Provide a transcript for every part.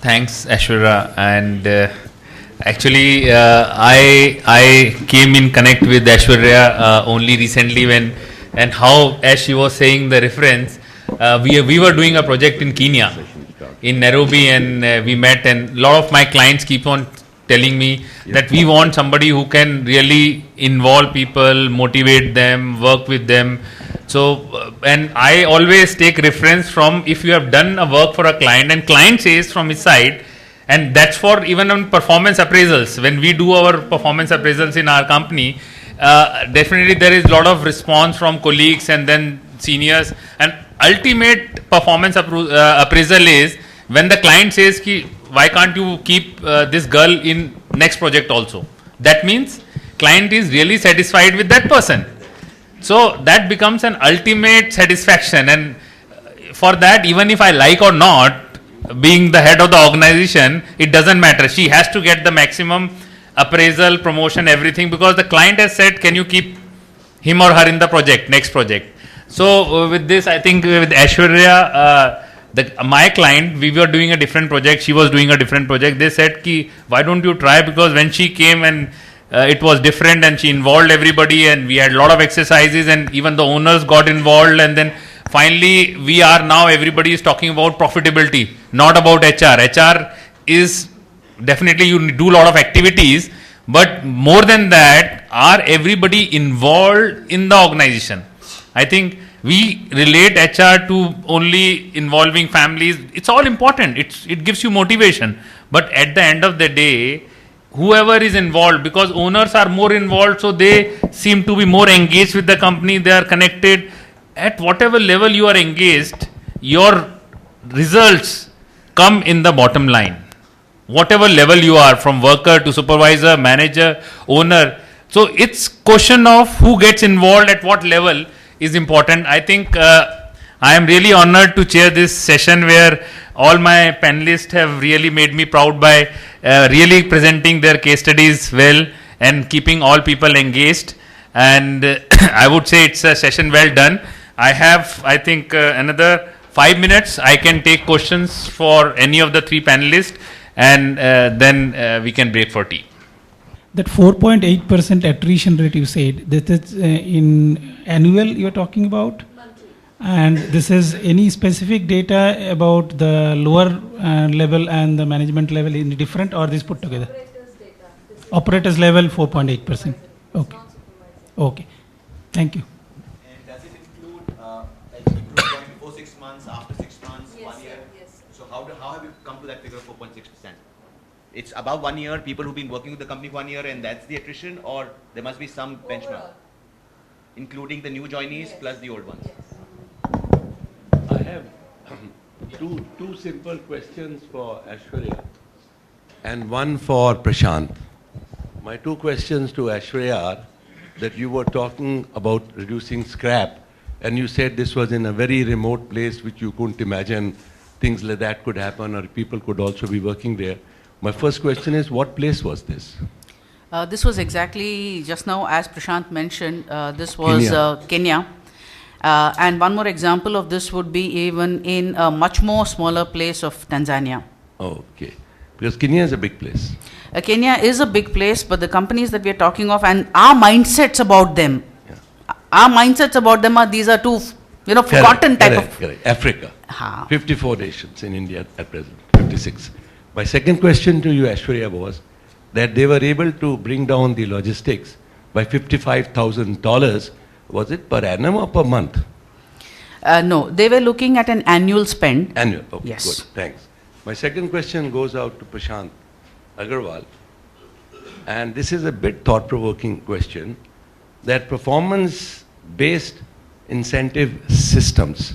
Thanks, Ashwara. And actually, I came in connect with Ashwarya only recently when, and how, as she was saying the reference, we were doing a project in Kenya, in Nairobi, and we met, and a lot of my clients keep on telling me that we want somebody who can really involve people, motivate them, work with them. So, and I always take reference from if you have done a work for a client and client says from his side, and that's for even on performance appraisals. When we do our performance appraisals in our company, definitely there is a lot of response from colleagues and then seniors. And ultimate performance appraisal is when the client says, ki, why can't you keep this girl in next project also? That means client is really satisfied with that person. So that becomes an ultimate satisfaction, and for that, even if I like or not, being the head of the organization, it doesn't matter. She has to get the maximum appraisal, promotion, everything, because the client has said, can you keep him or her in the project, next project. So with this, I think with Ashwarya, my client, we were doing a different project, she was doing a different project. They said, ki, why don't you try, because when she came and it was different and she involved everybody and we had a lot of exercises and even the owners got involved, and then finally we are now, everybody is talking about profitability, not about HR. HR is definitely, you do a lot of activities, but more than that, are everybody involved in the organization? I think we relate HR to only involving families. It's all important. It gives you motivation. But at the end of the day, whoever is involved, because owners are more involved, so they seem to be more engaged with the company, they are connected. At whatever level you are engaged, your results come in the bottom line. Whatever level you are, from worker to supervisor, manager, owner. So it's question of who gets involved at what level is important. I think I am really honored to chair this session where all my panelists have really made me proud by really presenting their case studies well and keeping all people engaged. And I would say it's a session well done. I have, I think, another 5 minutes. I can take questions for any of the three panelists, and then we can break for tea. That 4.8% attrition rate you said, that is in annual you are talking about? Monthly. And this is any specific data about the lower level and the management level in different, or this put together? Operators data. Operators level 4.8%. Okay. Okay. Thank you. And does it include like people who join before 6 months, after 6 months, yes, 1 year? Yes. So how have you come to that figure of 4.6%? It's about 1 year, people who've been working with the company 1 year, and that's the attrition, or there must be some benchmark, including the new joinees plus the old ones? I have two simple questions for Ashwarya and one for Prashant. My two questions to Ashwarya are that you were talking about reducing scrap, and you said this was in a very remote place which you couldn't imagine things like that could happen, or people could also be working there. My first question is, what place was this? This was exactly just now, as Prashant mentioned, this was Kenya. And one more example of this would be even in a much more smaller place of Tanzania. Okay. Because Kenya is a big place. Kenya is a big place, but the companies that we are talking of and our mindsets about them, our mindsets about them are, these are two, forgotten type of... Correct. Africa. 54 nations in India at present, 56. My second question to you, Ashwarya, was that they were able to bring down the logistics by $55,000. Was it per annum or per month? No, they were looking at an annual spend. Annual, okay, yes. Good, thanks. My second question goes out to Prashant Agarwal. And this is a bit thought-provoking question, that performance-based incentive systems,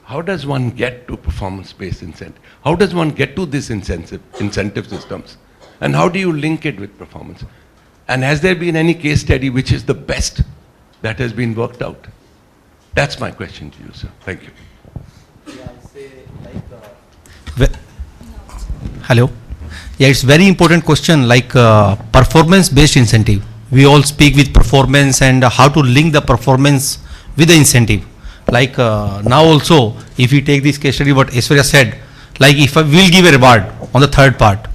how does one get to performance-based incentive? How does one get to these incentive systems? And how do you link it with performance? And has there been any case study which is the best that has been worked out? That's my question to you, sir. Thank you. Yeah, I'll say like... Hello. Yeah, it's very important question, like performance-based incentive. We all speak with performance and how to link the performance with the incentive. Like now also, if you take this case study, what Aishwarya said, like if we'll give a reward on the third part,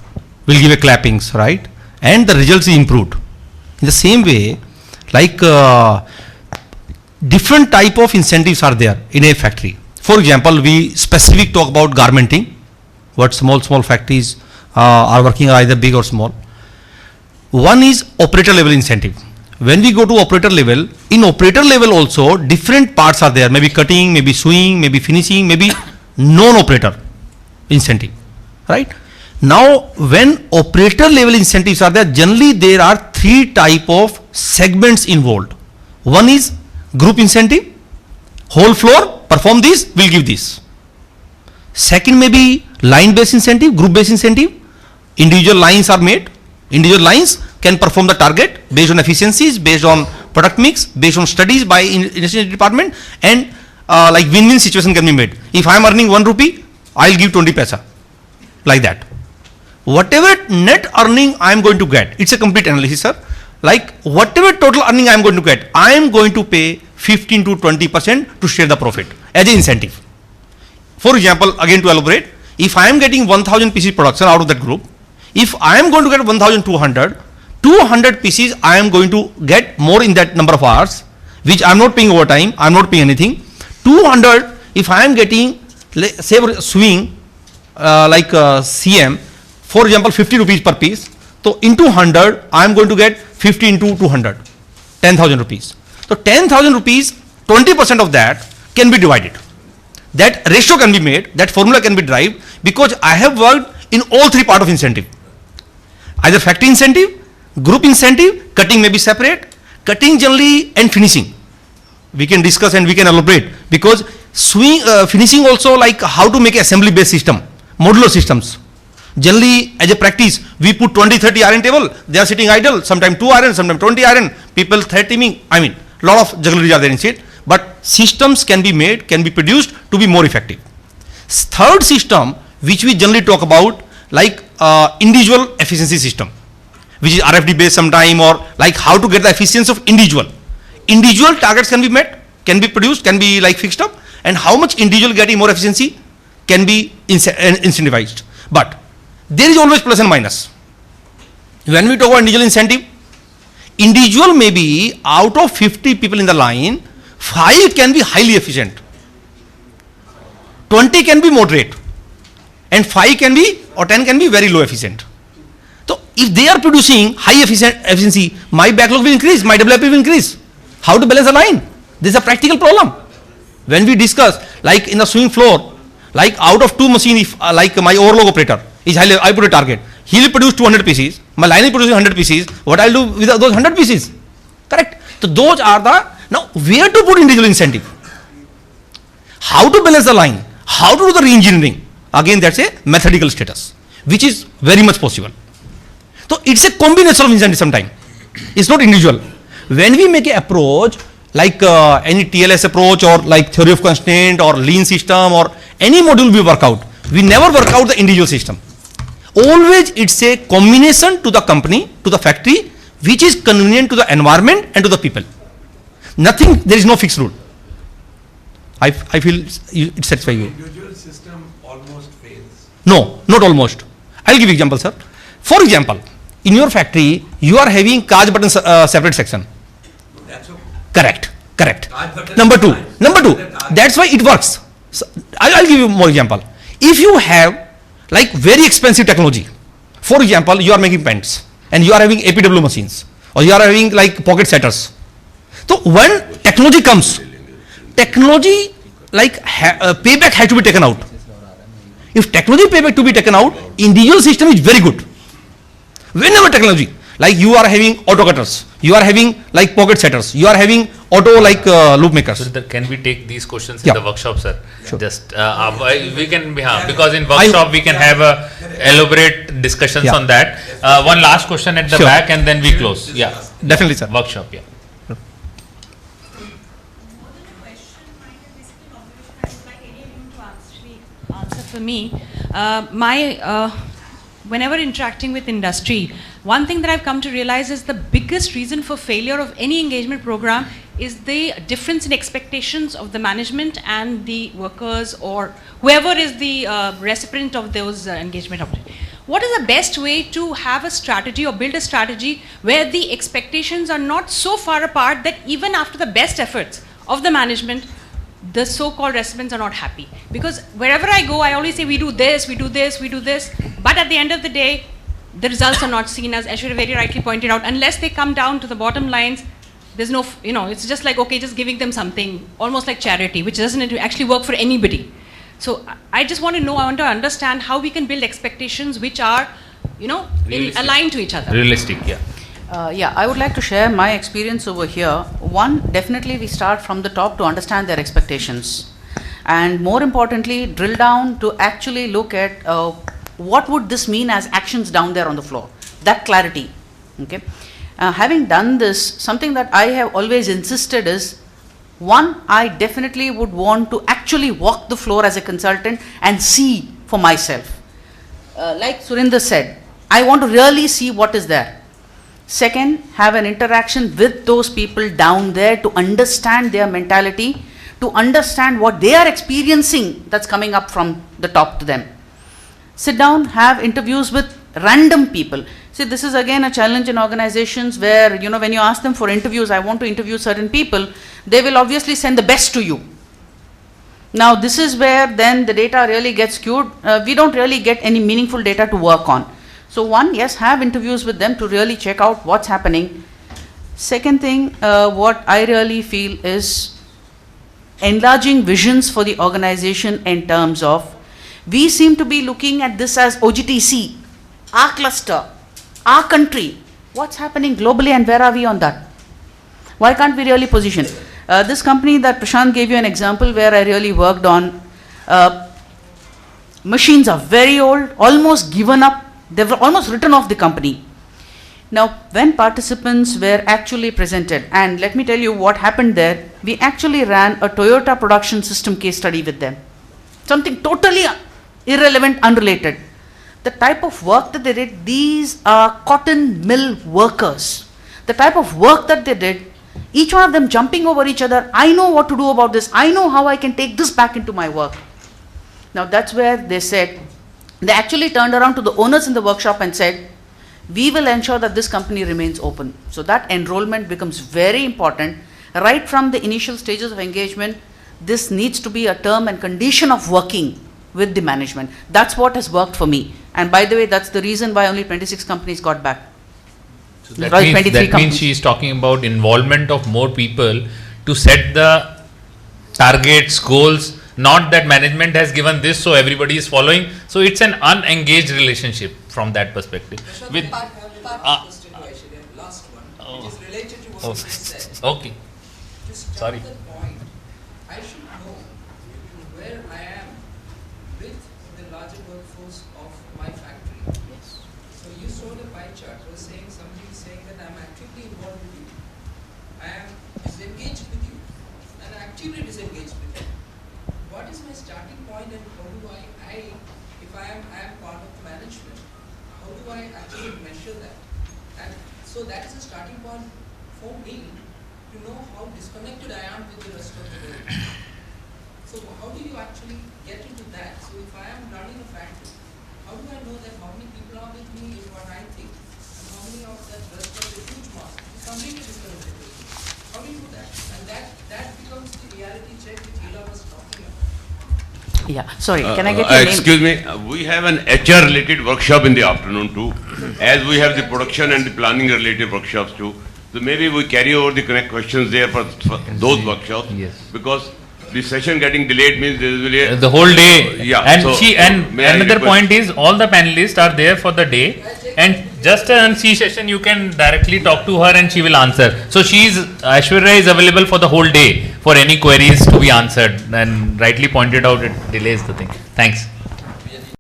we'll give a clappings, right? And the results is improved. In the same way, like different type of incentives are there in a factory. For example, we specific talk about garmenting, what small factories are working, either big or small. One is operator level incentive. When we go to operator level, in operator level also different parts are there, maybe cutting, maybe sewing, maybe finishing, maybe non-operator incentive, right? Now when operator level incentives are there, generally there are three type of segments involved. One is group incentive, whole floor, perform this, we'll give this. Second may be line based incentive, group based incentive, individual lines are made, individual lines can perform the target based on efficiencies, based on product mix, based on studies by industry department, and like win-win situation can be made. If I am earning 1 rupee, I'll give 20 paisa, like that. Whatever net earning I am going to get, it's a complete analysis, sir. Like whatever total earning I am going to get, I am going to pay 15 to 20% to share the profit as an incentive. For example, again to elaborate, if I am getting 1000 pieces production out of that group, if I am going to get 1200, 200 pieces I am going to get more in that number of hours, which I am not paying overtime, I am not paying anything. 200, if I am getting, say swing CM, for example 50 rupees per piece, so into 100 I am going to get 50 into 200, 10,000 rupees. So 10,000 rupees, 20% of that can be divided. That ratio can be made, that formula can be derived, because I have worked in all three parts of incentive. Either factory incentive, group incentive, cutting may be separate, cutting generally and finishing. We can discuss and we can elaborate, because finishing also, like how to make assembly based system, modular systems. Generally as a practice, we put 20-30 iron table, they are sitting idle, sometimes 2 iron, sometimes 20 iron, people 30, I mean, lot of juggleries are there in it, but systems can be made, can be produced to be more effective. Third system, which we generally talk about, like individual efficiency system, which is RFD based sometime, or like how to get the efficiency of individual. Individual targets can be met, can be produced, can be like fixed up, and how much individual getting more efficiency can be incentivized. But there is always plus and minus. When we talk about individual incentive, individual may be out of 50 people in the line, 5 can be highly efficient, 20 can be moderate, and 5 can be or 10 can be very low efficient. So if they are producing high efficiency, my backlog will increase, my WIP will increase. How to balance the line? This is a practical problem. When we discuss, like in the swing floor, like out of 2 machines, if like my overload operator is highly, I put a target, he will produce 200 pieces, my line is producing 100 pieces, what I will do with those 100 pieces? Correct? So those are the, now where to put individual incentive? How to balance the line? How to do the re-engineering? Again, that's a methodical status, which is very much possible. So it's a combination of incentive sometimes. It's not individual. When we make an approach, like any TLS approach, or like theory of constraint, or lean system, or any module we work out, we never work out the individual system. Always it's a combination to the company, to the factory, which is convenient to the environment and to the people. Nothing, there is no fixed rule. I feel it satisfies you. Individual system almost fails. No, not almost. I'll give you example, sir. For example, in your factory, you are having cage button separate section. That's okay. Correct. Number two, that's why it works. So, I'll give you more example. If you have like very expensive technology, for example, you are making pens and you are having APW machines, or you are having like pocket setters. So when technology comes, technology like payback has to be taken out. If technology payback to be taken out, individual system is very good. Whenever technology, like you are having auto cutters, you are having like pocket setters, you are having auto like loop makers. So can we take these questions Yeah. in the workshop, sir? Sure. Just we can, because in workshop we can have elaborate discussions Yeah. on that. One last question at the Sure. back, and then we close. Yeah, Definitely, sir. workshop. Yeah. Answer for me. Whenever interacting with industry, one thing that I've come to realize is the biggest reason for failure of any engagement program is the difference in expectations of the management and the workers or whoever is the recipient of those engagement opportunities. What is the best way to have a strategy or build a strategy where the expectations are not so far apart that even after the best efforts of the management, the so-called recipients are not happy? Because wherever I go, I always say we do this, we do this, we do this, but at the end of the day, the results are not seen, as Aishwarya very rightly pointed out, unless they come down to the bottom lines. There's no, it's just like, okay, just giving them something, almost like charity, which doesn't actually work for anybody. So I just want to know, I want to understand how we can build expectations which are, aligned to each other. Realistic, yeah. I would like to share my experience over here. One, definitely we start from the top to understand their expectations. And more importantly, drill down to actually look at what would this mean as actions down there on the floor. That clarity, okay. Having done this, something that I have always insisted is, one, I definitely would want to actually walk the floor as a consultant and see for myself. Like Surinder said, I want to really see what is there. Second, have an interaction with those people down there to understand their mentality, to understand what they are experiencing that's coming up from the top to them. Sit down, have interviews with random people. See, this is again a challenge in organizations where, when you ask them for interviews, I want to interview certain people, they will obviously send the best to you. Now, this is where then the data really gets skewed. We don't really get any meaningful data to work on. So one, yes, have interviews with them to really check out what's happening. Second thing, what I really feel is enlarging visions for the organization in terms of, we seem to be looking at this as OGTC, our cluster, our country. What's happening globally and where are we on that? Why can't we really position? This company that Prashant gave you an example where I really worked on, machines are very old, almost given up. They were almost written off the company. Now, when participants were actually presented, and let me tell you what happened there, we actually ran a Toyota production system case study with them. Something totally irrelevant, unrelated. The type of work that they did, these are cotton mill workers. The type of work that they did, each one of them jumping over each other, I know what to do about this, I know how I can take this back into my work. Now that's where they said, they actually turned around to the owners in the workshop and said, we will ensure that this company remains open. So that enrollment becomes very important. Right from the initial stages of engagement, this needs to be a term and condition of working with the management. That's what has worked for me. And by the way, that's the reason why only 26 companies got back. So that means she is talking about involvement of more people to set the targets, goals, not that management has given this so everybody is following. So it's an unengaged relationship from that perspective. With part of the situation, last one, which is related to what you said. Okay. To start Sorry. that point, I should know where I am with the larger workforce of my factory. Yes. So you saw the pie chart was saying, somebody is saying that I'm actively involved with you. I am disengaged with you and actively disengaged with you. What is my starting point and how do if I am part of the management, how do I actually measure that? And so that is a starting point for me to know how disconnected I am with the rest of the world. So how do you actually get into that? So if I am running a factory, how do I know that how many people are with me is what I think, and how many of that rest of the huge mass is completely disconnected with me? How do you do that? And that becomes the reality check which Hila was talking about. Yeah, sorry, can I get your name? Excuse me, we have an HR related workshop in the afternoon too, as we have the production and the planning related workshops too. So maybe we carry over the connect questions there for those workshops. Yes. Because the session getting delayed means there will be The whole day. Yeah. And so may I another request- point is all the panelists are there for the day, and just an C session you can directly talk to her and she will answer. So Aishwarya is available for the whole day for any queries to be answered, and rightly pointed out it delays the thing. Thanks.